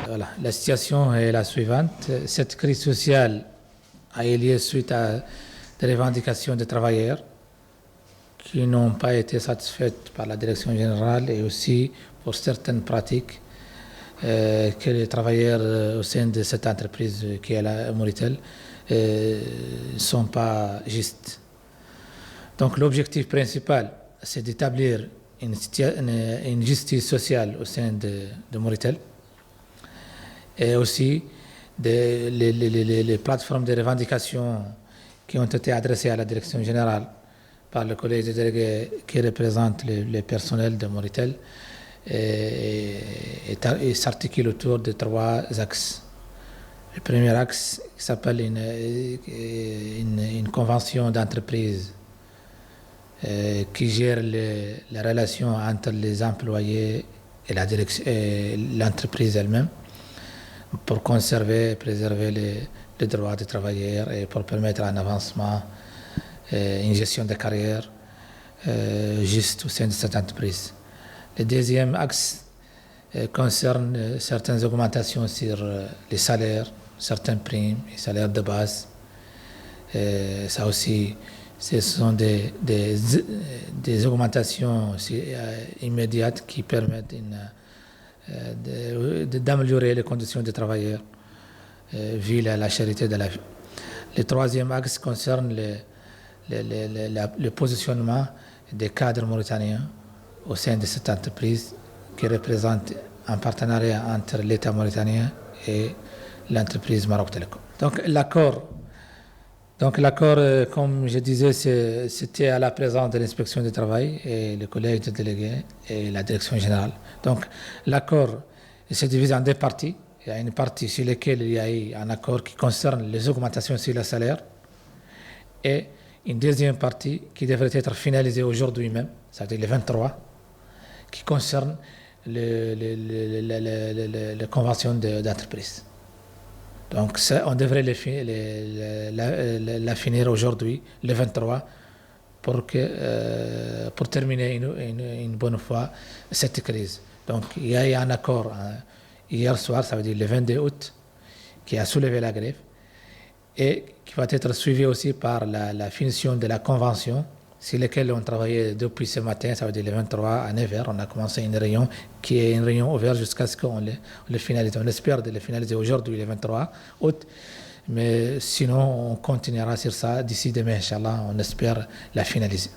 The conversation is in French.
Voilà. La situation est la suivante. Cette crise sociale a eu lieu suite à des revendications des travailleurs qui n'ont pas été satisfaites par la direction générale et aussi pour certaines pratiques que les travailleurs au sein de cette entreprise qui est la Moritel ne sont pas justes. Donc l'objectif principal, c'est d'établir une justice sociale au sein de Moritel et aussi les plateformes de revendications qui ont été adressées à la direction générale par le collège des délégués qui représente les personnels de Moritel et s'articule autour de 3 axes. Le premier axe s'appelle une convention d'entreprise qui gère les relations entre les employés et l'entreprise elle-même pour conserver et préserver les droits des travailleurs et pour permettre un avancement, une gestion de carrière juste au sein de cette entreprise. Le deuxième axe concerne certaines augmentations sur les salaires, certaines primes, les salaires de base. Ça aussi, ce sont des augmentations immédiates qui permettent d'améliorer les conditions des travailleurs vu la charité de la vie. Le troisième axe concerne le positionnement des cadres mauritaniens au sein de cette entreprise qui représente un partenariat entre l'État mauritanien et l'entreprise Maroc Télécom. Donc l'accord, comme je disais, c'était à la présence de l'inspection du travail et le collège de délégués et la direction générale. Donc l'accord s'est divisé en 2 parties. Il y a une partie sur laquelle il y a eu un accord qui concerne les augmentations sur le salaire et une deuxième partie qui devrait être finalisée aujourd'hui même, c'est-à-dire le 23, qui concerne les conventions d'entreprise. Donc ça, on devrait la finir aujourd'hui, le 23, pour terminer une bonne fois cette crise. Donc il y a eu un accord hier soir, ça veut dire le 22 août, qui a soulevé la grève et qui va être suivi aussi par la finition de la convention sur laquelle on travaillait depuis ce matin, ça veut dire le 23 à 9h. On a commencé une réunion qui est une réunion ouverte jusqu'à ce qu'on le finalise. On espère de le finaliser aujourd'hui, le 23 août, mais sinon on continuera sur ça d'ici demain, Inch'Allah, on espère la finaliser.